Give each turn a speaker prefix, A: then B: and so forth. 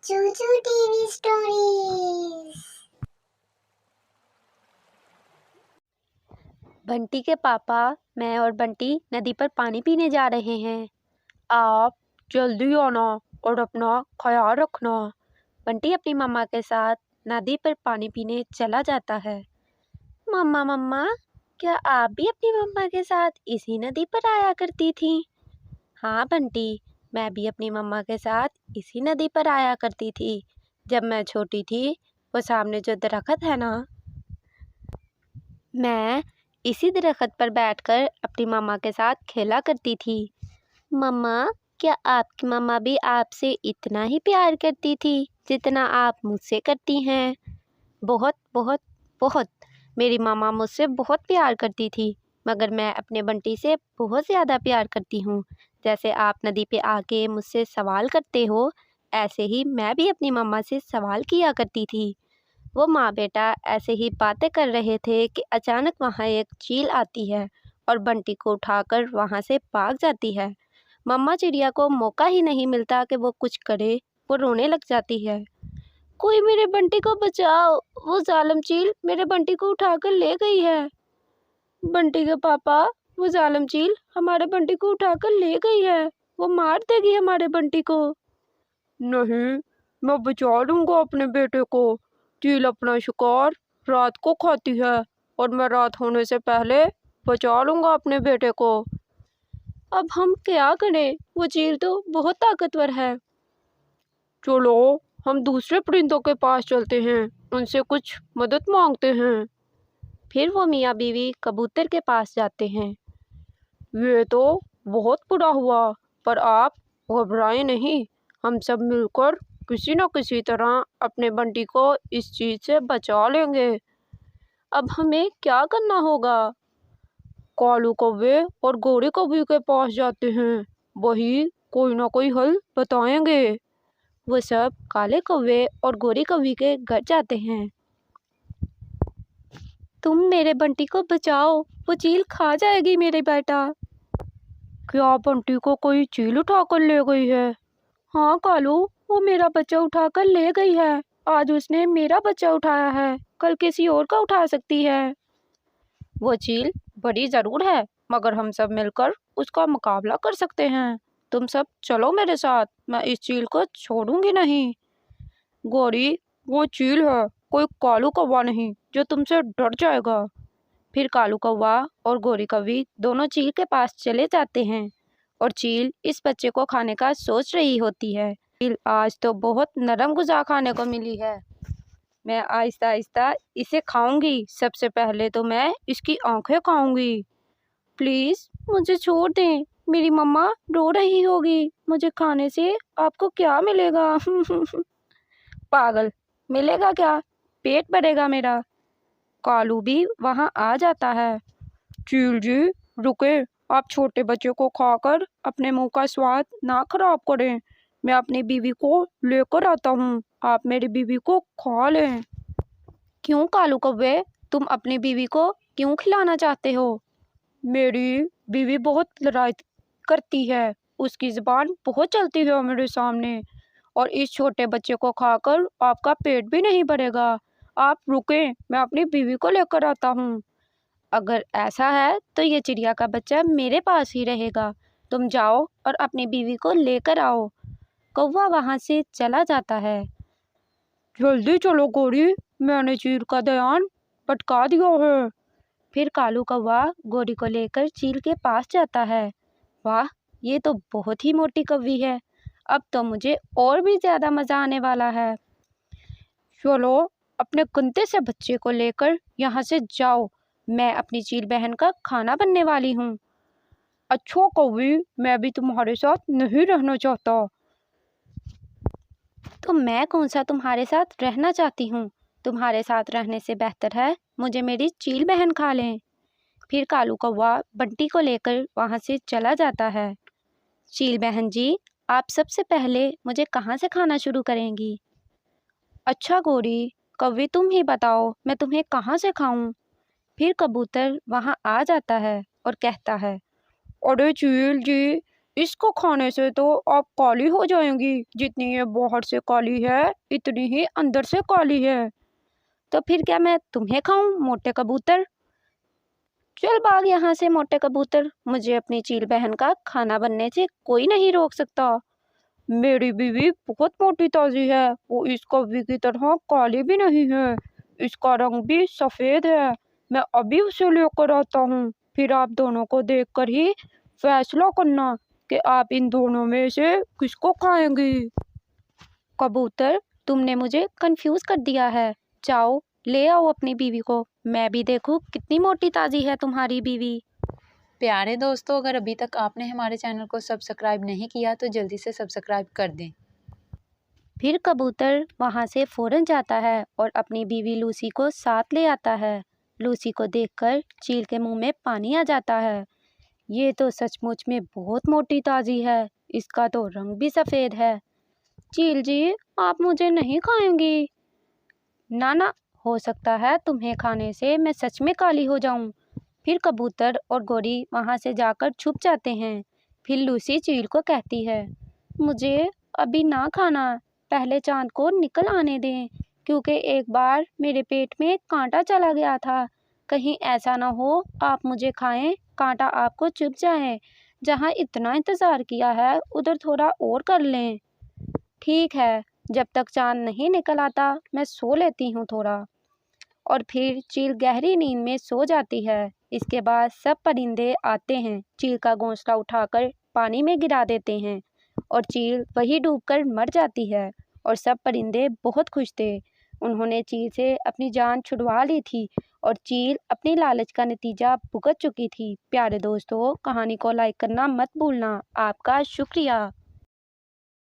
A: चूचू TV stories.
B: Bunty के पापा, मैं और बंटी नदी पर पानी पीने जा रहे हैं। आप जल्दी आना और अपना ख्याल रखना। बंटी अपनी मम्मा के साथ नदी पर पानी पीने चला जाता है। मम्मा, क्या आप भी अपनी मम्मा के साथ इसी नदी पर आया करती थी? हाँ बंटी, मैं भी अपनी मम्मा के साथ इसी नदी पर आया करती थी। जब मैं छोटी थी, वो सामने जो दरख्त है ना, मैं इसी दरख्त पर बैठकर अपनी मम्मा के साथ खेला करती थी। मम्मा, क्या आपकी मम्मा भी आपसे इतना ही प्यार करती थी जितना आप मुझसे करती हैं? बहुत बहुत बहुत। मेरी मम्मा मुझसे बहुत प्यार करती थी, मगर मैं अपने बंटी से बहुत ज़्यादा प्यार करती हूँ। जैसे आप नदी पे आके मुझसे सवाल करते हो, ऐसे ही मैं भी अपनी मम्मा से सवाल किया करती थी। वो माँ बेटा ऐसे ही बातें कर रहे थे कि अचानक वहाँ एक चील आती है और बंटी को उठाकर वहाँ से भाग जाती है। मम्मा चिड़िया को मौका ही नहीं मिलता कि वो कुछ करे, वो रोने लग जाती है। कोई मेरे बंटी को बचाओ, वो जालिम चील मेरे बंटी को उठाकर ले गई है। बंटी के पापा, वो जालिम चील हमारे बंटी को उठाकर ले गई है, वो मार देगी हमारे बंटी को। नहीं, मैं बचा लूंगा अपने बेटे को। चील अपना शिकार रात को खाती है और मैं रात होने से पहले बचा लूंगा अपने बेटे को। अब हम क्या करें, वो चील तो बहुत ताकतवर है। चलो, हम दूसरे परिंदों के पास चलते हैं, उनसे कुछ मदद मांगते हैं। फिर वो मियाँ बीवी कबूतर के पास जाते हैं। ये तो बहुत बुरा हुआ, पर आप घबराएं नहीं, हम सब मिलकर किसी न किसी तरह अपने बंटी को इस चीज़ से बचा लेंगे। अब हमें क्या करना होगा? कालू कौवे और गोरी कौवे के पास जाते हैं, वही कोई ना कोई हल बताएंगे। वो सब काले कौवे और गोरी कौवे के घर जाते हैं। तुम मेरे बंटी को बचाओ, वो चील खा जाएगी मेरे बेटा। क्या बंटी को कोई चील उठा कर ले गई है? हाँ कालू, वो मेरा बच्चा उठाकर ले गई है। आज उसने मेरा बच्चा उठाया है, कल किसी और का उठा सकती है। वो चील बड़ी जरूर है, मगर हम सब मिलकर उसका मुकाबला कर सकते हैं। तुम सब चलो मेरे साथ, मैं इस चील को छोड़ूंगी नहीं। गौरी, वो चील है, कोई कालू कौवा नहीं जो तुमसे डर जाएगा। फिर कालू कौवा और गोरी कौवी दोनों चील के पास चले जाते हैं और चील इस बच्चे को खाने का सोच रही होती है। चील, आज तो बहुत नरम गुज़ा खाने को मिली है, मैं आहिस्ता आहिस्ता इसे खाऊंगी। सबसे पहले तो मैं इसकी आंखें खाऊंगी। प्लीज़ मुझे छोड़ दें, मेरी मम्मा रो रही होगी। मुझे खाने से आपको क्या मिलेगा? पागल, मिलेगा क्या? पेट भरेगा मेरा। कालू भी वहाँ आ जाता है। चील जी, रुके, आप छोटे बच्चे को खाकर अपने मुंह का स्वाद ना खराब करें। मैं अपनी बीवी को लेकर आता हूँ, आप मेरी बीवी को खा लें। क्यों कालू कौवे, तुम अपनी बीवी को क्यों खिलाना चाहते हो? मेरी बीवी बहुत लड़ाई करती है, उसकी ज़ुबान बहुत चलती है मेरे सामने, और इस छोटे बच्चे को खाकर आपका पेट भी नहीं भरेगा। आप रुकें, मैं अपनी बीवी को लेकर आता हूँ। अगर ऐसा है तो ये चिड़िया का बच्चा मेरे पास ही रहेगा। तुम जाओ और अपनी बीवी को लेकर आओ। कौवा वहाँ से चला जाता है। जल्दी चलो गोरी, मैंने चील का ध्यान भटका दिया है। फिर कालू कौवा गोरी को लेकर चील के पास जाता है। वाह, ये तो बहुत ही मोटी कौवी है, अब तो मुझे और भी ज़्यादा मज़ा आने वाला है। चलो, अपने कुंते से बच्चे को लेकर यहाँ से जाओ, मैं अपनी चील बहन का खाना बनने वाली हूँ। अच्छा कौवी, मैं भी तुम्हारे साथ नहीं रहना चाहता। तो मैं कौन सा तुम्हारे साथ रहना चाहती हूँ? तुम्हारे साथ रहने से बेहतर है मुझे मेरी चील बहन खा लें। फिर कालू कौवा बंटी को लेकर वहाँ से चला जाता है। चील बहन जी, आप सबसे पहले मुझे कहाँ से खाना शुरू करेंगी? अच्छा गोरी, कौवी तुम ही बताओ, मैं तुम्हें कहाँ से खाऊं? फिर कबूतर वहाँ आ जाता है और कहता है, अरे चील जी, اس کو کھانے سے تو آپ کالی ہو جائیں گی، جتنی یہ باہر سے کالی ہے اتنی ہی اندر سے کالی ہے۔ تو پھر کیا میں تمہیں کھاؤں موٹے کبوتر؟ چل بھاگ یہاں سے موٹے کبوتر، مجھے اپنی چیل بہن کا کھانا بننے سے کوئی نہیں روک سکتا۔ میری بیوی بہت موٹی تازی ہے، وہ اس کبھی کی طرح کالی بھی نہیں ہے، اس کا رنگ بھی سفید ہے۔ میں ابھی اسے لے کر آتا ہوں، پھر آپ دونوں کو دیکھ کر ہی فیصلہ کرنا کہ آپ ان دونوں میں سے کس کو کھائیں گی۔ کبوتر تم نے مجھے کنفیوز کر دیا ہے، جاؤ لے آؤ اپنی بیوی کو، میں بھی دیکھوں کتنی موٹی تازی ہے تمہاری بیوی۔
C: پیارے دوستو، اگر ابھی تک آپ نے ہمارے چینل کو سبسکرائب نہیں کیا تو جلدی سے سبسکرائب کر دیں۔
B: پھر کبوتر وہاں سے فوراً جاتا ہے اور اپنی بیوی لوسی کو ساتھ لے آتا ہے۔ لوسی کو دیکھ کر چیل کے منہ میں پانی آ جاتا ہے، یہ تو سچ مچ میں بہت موٹی تازی ہے، اس کا تو رنگ بھی سفید ہے۔ چیل جی، آپ مجھے نہیں کھائیں گی؟ نہ، ہو سکتا ہے تمہیں کھانے سے میں سچ میں کالی ہو جاؤں۔ پھر کبوتر اور گوری وہاں سے جا کر چھپ جاتے ہیں۔ پھر لوسی چیل کو کہتی ہے، مجھے ابھی نہ کھانا، پہلے چاند کو نکل آنے دیں، کیونکہ ایک بار میرے پیٹ میں کانٹا چلا گیا تھا، کہیں ایسا نہ ہو آپ مجھے کھائیں کانٹا آپ کو چبھ جائے۔ جہاں اتنا انتظار کیا ہے ادھر تھوڑا اور کر لیں۔ ٹھیک ہے، جب تک چاند نہیں نکل آتا میں سو لیتی ہوں تھوڑا۔ اور پھر چیل گہری نیند میں سو جاتی ہے۔ اس کے بعد سب پرندے آتے ہیں، چیل کا گھونسلہ اٹھا کر پانی میں گرا دیتے ہیں اور چیل وہی ڈوب کر مر جاتی ہے، اور سب پرندے بہت خوش تھے، انہوں نے چیل سے اپنی جان چھڑوا لی تھی اور چیل اپنی لالچ کا نتیجہ بھگت چکی تھی۔ پیارے دوستو، کہانی کو لائک کرنا مت بھولنا۔ آپ کا شکریہ۔